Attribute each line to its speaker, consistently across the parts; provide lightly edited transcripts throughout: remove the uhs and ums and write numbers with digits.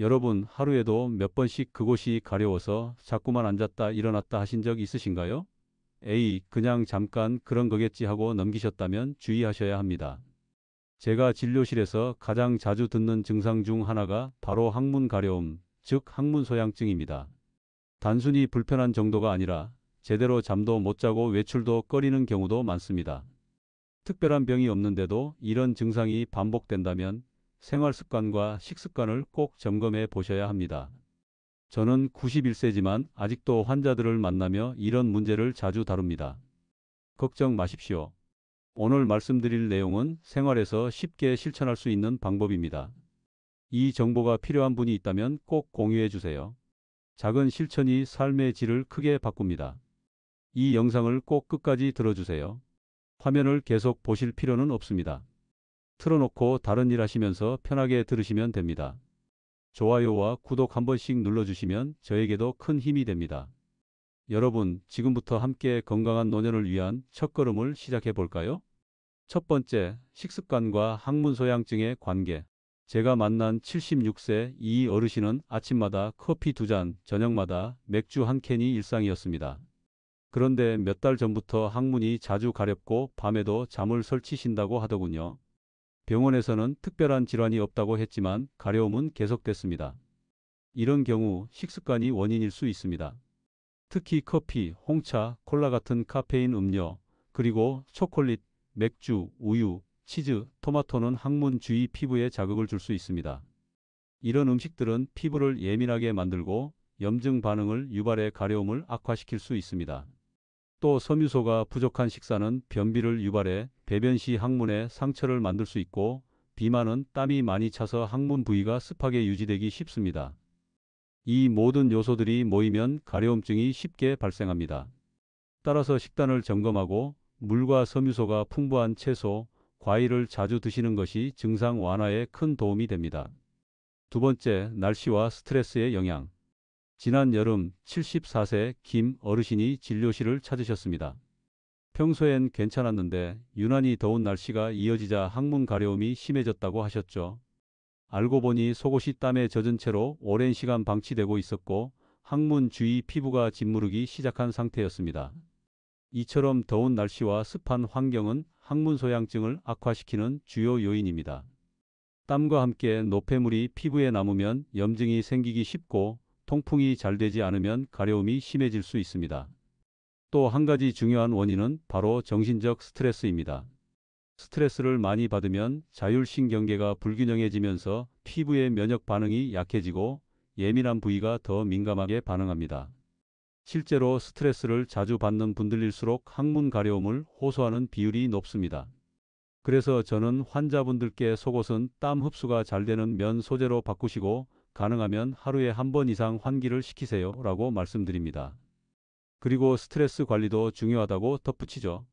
Speaker 1: 여러분, 하루에도 몇 번씩 그곳이 가려워서 자꾸만 앉았다 일어났다 하신 적 있으신가요? 에이, 그냥 잠깐 그런 거겠지 하고 넘기셨다면 주의하셔야 합니다. 제가 진료실에서 가장 자주 듣는 증상 중 하나가 바로 항문 가려움, 즉 항문 소양증입니다. 단순히 불편한 정도가 아니라 제대로 잠도 못 자고 외출도 꺼리는 경우도 많습니다. 특별한 병이 없는데도 이런 증상이 반복된다면 생활 습관과 식습관을 꼭 점검해 보셔야 합니다. 저는 91세지만 아직도 환자들을 만나며 이런 문제를 자주 다룹니다. 걱정 마십시오. 오늘 말씀드릴 내용은 생활에서 쉽게 실천할 수 있는 방법입니다. 이 정보가 필요한 분이 있다면 꼭 공유해 주세요. 작은 실천이 삶의 질을 크게 바꿉니다. 이 영상을 꼭 끝까지 들어주세요. 화면을 계속 보실 필요는 없습니다. 틀어놓고 다른 일 하시면서 편하게 들으시면 됩니다. 좋아요와 구독 한 번씩 눌러주시면 저에게도 큰 힘이 됩니다. 여러분, 지금부터 함께 건강한 노년을 위한 첫걸음을 시작해 볼까요? 첫 번째, 식습관과 항문 소양증의 관계. 제가 만난 76세 이 어르신은 아침마다 커피 2잔, 저녁마다 맥주 한 캔이 일상이었습니다. 그런데 몇 달 전부터 항문이 자주 가렵고 밤에도 잠을 설치신다고 하더군요. 병원에서는 특별한 질환이 없다고 했지만 가려움은 계속됐습니다. 이런 경우 식습관이 원인일 수 있습니다. 특히 커피, 홍차, 콜라 같은 카페인 음료, 그리고 초콜릿, 맥주, 우유, 치즈, 토마토는 항문 주위 피부에 자극을 줄 수 있습니다. 이런 음식들은 피부를 예민하게 만들고 염증 반응을 유발해 가려움을 악화시킬 수 있습니다. 또 섬유소가 부족한 식사는 변비를 유발해 배변 시 항문에 상처를 만들 수 있고, 비만은 땀이 많이 차서 항문 부위가 습하게 유지되기 쉽습니다. 이 모든 요소들이 모이면 가려움증이 쉽게 발생합니다. 따라서 식단을 점검하고 물과 섬유소가 풍부한 채소, 과일을 자주 드시는 것이 증상 완화에 큰 도움이 됩니다. 두 번째, 날씨와 스트레스의 영향. 지난 여름 74세 김 어르신이 진료실을 찾으셨습니다. 평소엔 괜찮았는데 유난히 더운 날씨가 이어지자 항문 가려움이 심해졌다고 하셨죠. 알고 보니 속옷이 땀에 젖은 채로 오랜 시간 방치되고 있었고 항문 주위 피부가 짓무르기 시작한 상태였습니다. 이처럼 더운 날씨와 습한 환경은 항문 소양증을 악화시키는 주요 요인입니다. 땀과 함께 노폐물이 피부에 남으면 염증이 생기기 쉽고, 통풍이 잘 되지 않으면 가려움이 심해질 수 있습니다. 또 한 가지 중요한 원인은 바로 정신적 스트레스입니다. 스트레스를 많이 받으면 자율신경계가 불균형해지면서 피부의 면역 반응이 약해지고 예민한 부위가 더 민감하게 반응합니다. 실제로 스트레스를 자주 받는 분들일수록 항문 가려움을 호소하는 비율이 높습니다. 그래서 저는 환자분들께 속옷은 땀 흡수가 잘 되는 면 소재로 바꾸시고 가능하면 하루에 한 번 이상 환기를 시키세요 라고 말씀드립니다. 그리고 스트레스 관리도 중요하다고 덧붙이죠.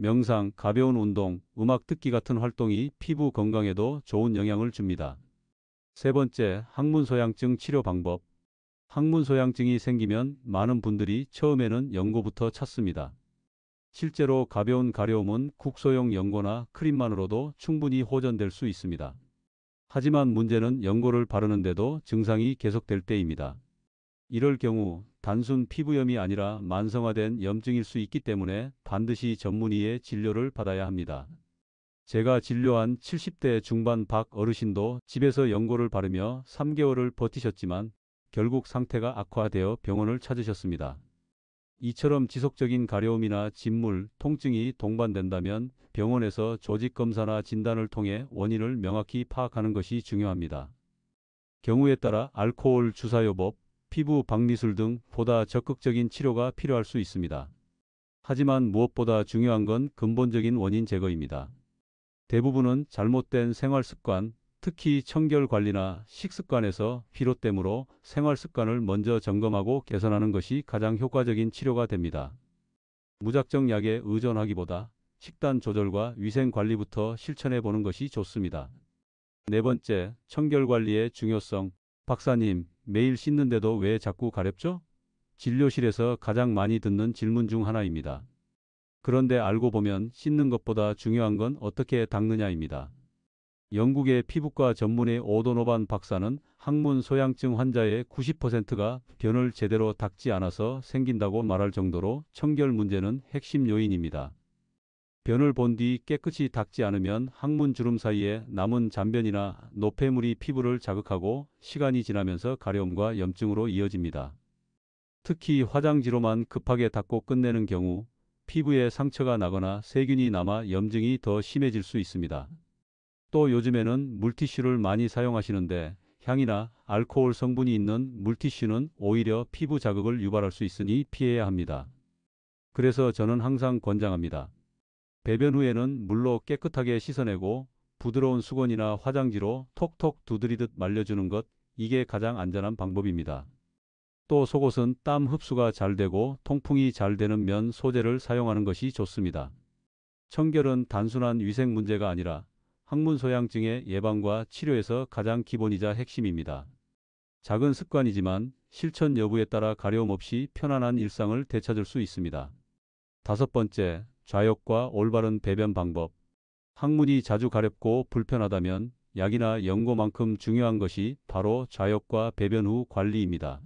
Speaker 1: 명상, 가벼운 운동, 음악 듣기 같은 활동이 피부 건강에도 좋은 영향을 줍니다. 세 번째, 항문 소양증 치료 방법. 항문 소양증이 생기면 많은 분들이 처음에는 연고부터 찾습니다. 실제로 가벼운 가려움은 국소용 연고나 크림만으로도 충분히 호전될 수 있습니다. 하지만 문제는 연고를 바르는데도 증상이 계속될 때입니다. 이럴 경우 단순 피부염이 아니라 만성화된 염증일 수 있기 때문에 반드시 전문의의 진료를 받아야 합니다. 제가 진료한 70대 중반 박 어르신도 집에서 연고를 바르며 3개월을 버티셨지만 결국 상태가 악화되어 병원을 찾으셨습니다. 이처럼 지속적인 가려움이나 진물, 통증이 동반된다면 병원에서 조직검사나 진단을 통해 원인을 명확히 파악하는 것이 중요합니다. 경우에 따라 알코올 주사요법, 피부 박리술 등 보다 적극적인 치료가 필요할 수 있습니다. 하지만 무엇보다 중요한 건 근본적인 원인 제거입니다. 대부분은 잘못된 생활 습관, 특히 청결 관리나 식습관에서 비롯되므로 생활 습관을 먼저 점검하고 개선하는 것이 가장 효과적인 치료가 됩니다. 무작정 약에 의존하기보다 식단 조절과 위생 관리부터 실천해 보는 것이 좋습니다. 네 번째, 청결 관리의 중요성. 박사님, 매일 씻는데도 왜 자꾸 가렵죠? 진료실에서 가장 많이 듣는 질문 중 하나입니다. 그런데 알고 보면 씻는 것보다 중요한 건 어떻게 닦느냐입니다. 영국의 피부과 전문의 오도노반 박사는 항문 소양증 환자의 90%가 변을 제대로 닦지 않아서 생긴다고 말할 정도로 청결 문제는 핵심 요인입니다. 변을 본 뒤 깨끗이 닦지 않으면 항문 주름 사이에 남은 잔변이나 노폐물이 피부를 자극하고 시간이 지나면서 가려움과 염증으로 이어집니다. 특히 화장지로만 급하게 닦고 끝내는 경우 피부에 상처가 나거나 세균이 남아 염증이 더 심해질 수 있습니다. 또 요즘에는 물티슈를 많이 사용하시는데 향이나 알코올 성분이 있는 물티슈는 오히려 피부 자극을 유발할 수 있으니 피해야 합니다. 그래서 저는 항상 권장합니다. 배변 후에는 물로 깨끗하게 씻어내고 부드러운 수건이나 화장지로 톡톡 두드리듯 말려주는 것, 이게 가장 안전한 방법입니다. 또 속옷은 땀 흡수가 잘 되고 통풍이 잘 되는 면 소재를 사용하는 것이 좋습니다. 청결은 단순한 위생 문제가 아니라 항문 소양증의 예방과 치료에서 가장 기본이자 핵심입니다. 작은 습관이지만 실천 여부에 따라 가려움 없이 편안한 일상을 되찾을 수 있습니다. 다섯 번째, 좌욕과 올바른 배변 방법. 항문이 자주 가렵고 불편하다면 약이나 연고만큼 중요한 것이 바로 좌욕과 배변 후 관리입니다.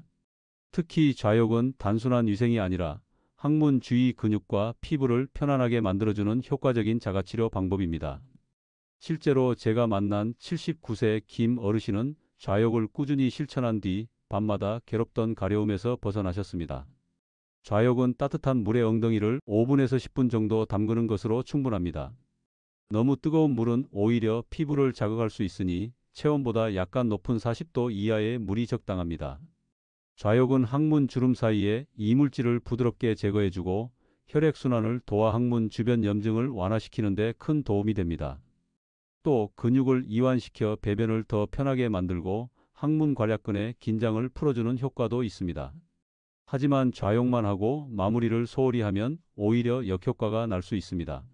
Speaker 1: 특히 좌욕은 단순한 위생이 아니라 항문 주위 근육과 피부를 편안하게 만들어주는 효과적인 자가치료 방법입니다. 실제로 제가 만난 79세 김 어르신은 좌욕을 꾸준히 실천한 뒤 밤마다 괴롭던 가려움에서 벗어나셨습니다. 좌욕은 따뜻한 물에 엉덩이를 5분에서 10분 정도 담그는 것으로 충분합니다. 너무 뜨거운 물은 오히려 피부를 자극할 수 있으니 체온보다 약간 높은 40도 이하의 물이 적당합니다. 좌욕은 항문 주름 사이에 이물질을 부드럽게 제거해주고 혈액순환을 도와 항문 주변 염증을 완화시키는 데 큰 도움이 됩니다. 또 근육을 이완시켜 배변을 더 편하게 만들고 항문 관략근의 긴장을 풀어주는 효과도 있습니다. 하지만 좌욕만 하고 마무리를 소홀히 하면 오히려 역효과가 날 수 있습니다.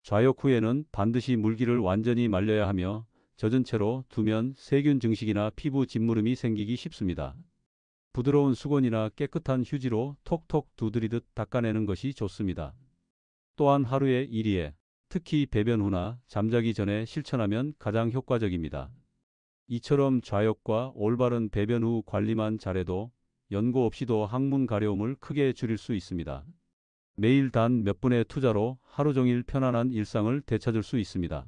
Speaker 1: 좌욕 후에는 반드시 물기를 완전히 말려야 하며 젖은 채로 두면 세균 증식이나 피부 짓무름이 생기기 쉽습니다. 부드러운 수건이나 깨끗한 휴지로 톡톡 두드리듯 닦아내는 것이 좋습니다. 또한 하루에 1회, 특히 배변 후나 잠자기 전에 실천하면 가장 효과적입니다. 이처럼 좌욕과 올바른 배변 후 관리만 잘해도 연고 없이도 항문 가려움을 크게 줄일 수 있습니다. 매일 단 몇 분의 투자로 하루 종일 편안한 일상을 되찾을 수 있습니다.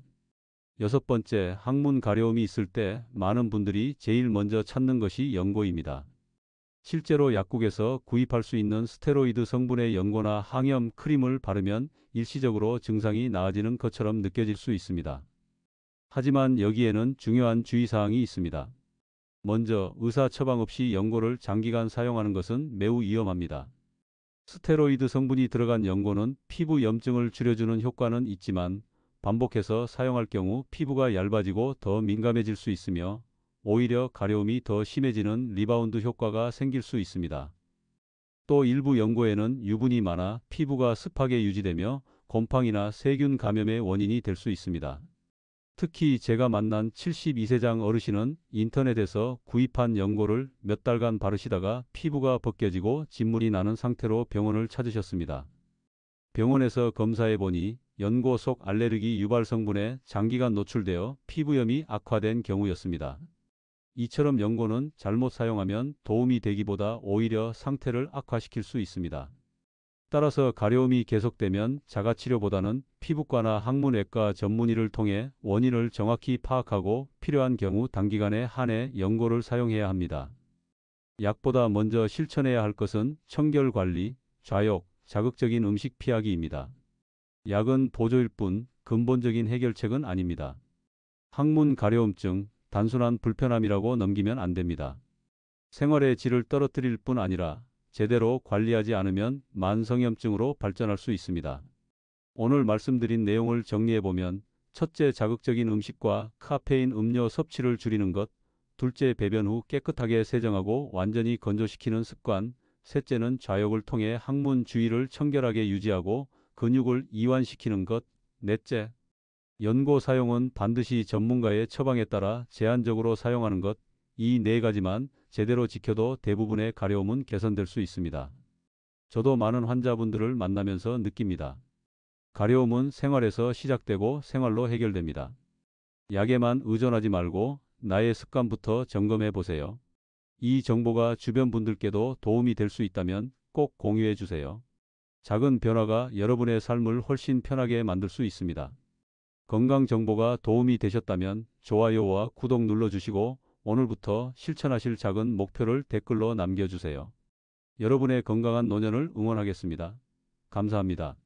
Speaker 1: 여섯 번째, 항문 가려움이 있을 때 많은 분들이 제일 먼저 찾는 것이 연고입니다. 실제로 약국에서 구입할 수 있는 스테로이드 성분의 연고나 항염 크림을 바르면 일시적으로 증상이 나아지는 것처럼 느껴질 수 있습니다. 하지만 여기에는 중요한 주의사항이 있습니다. 먼저 의사 처방 없이 연고를 장기간 사용하는 것은 매우 위험합니다. 스테로이드 성분이 들어간 연고는 피부 염증을 줄여주는 효과는 있지만 반복해서 사용할 경우 피부가 얇아지고 더 민감해질 수 있으며 오히려 가려움이 더 심해지는 리바운드 효과가 생길 수 있습니다. 또 일부 연고에는 유분이 많아 피부가 습하게 유지되며 곰팡이나 세균 감염의 원인이 될 수 있습니다. 특히 제가 만난 72세장 어르신은 인터넷에서 구입한 연고를 몇 달간 바르시다가 피부가 벗겨지고 진물이 나는 상태로 병원을 찾으셨습니다. 병원에서 검사해 보니 연고 속 알레르기 유발 성분에 장기간 노출되어 피부염이 악화된 경우였습니다. 이처럼 연고는 잘못 사용하면 도움이 되기보다 오히려 상태를 악화시킬 수 있습니다. 따라서 가려움이 계속되면 자가치료보다는 피부과나 항문외과 전문의를 통해 원인을 정확히 파악하고 필요한 경우 단기간에 한해 연고를 사용해야 합니다. 약보다 먼저 실천해야 할 것은 청결관리, 좌욕, 자극적인 음식 피하기입니다. 약은 보조일 뿐 근본적인 해결책은 아닙니다. 항문 가려움증, 단순한 불편함이라고 넘기면 안 됩니다. 생활의 질을 떨어뜨릴 뿐 아니라 제대로 관리하지 않으면 만성염증으로 발전할 수 있습니다. 오늘 말씀드린 내용을 정리해보면 첫째, 자극적인 음식과 카페인 음료 섭취를 줄이는 것. 둘째, 배변 후 깨끗하게 세정하고 완전히 건조시키는 습관. 셋째는 좌욕을 통해 항문 주위를 청결하게 유지하고 근육을 이완시키는 것. 넷째, 연고 사용은 반드시 전문가의 처방에 따라 제한적으로 사용하는 것. 이 네 가지만 제대로 지켜도 대부분의 가려움은 개선될 수 있습니다. 저도 많은 환자분들을 만나면서 느낍니다. 가려움은 생활에서 시작되고 생활로 해결됩니다. 약에만 의존하지 말고 나의 습관부터 점검해 보세요. 이 정보가 주변 분들께도 도움이 될 수 있다면 꼭 공유해 주세요. 작은 변화가 여러분의 삶을 훨씬 편하게 만들 수 있습니다. 건강 정보가 도움이 되셨다면 좋아요와 구독 눌러주시고 오늘부터 실천하실 작은 목표를 댓글로 남겨주세요. 여러분의 건강한 노년을 응원하겠습니다. 감사합니다.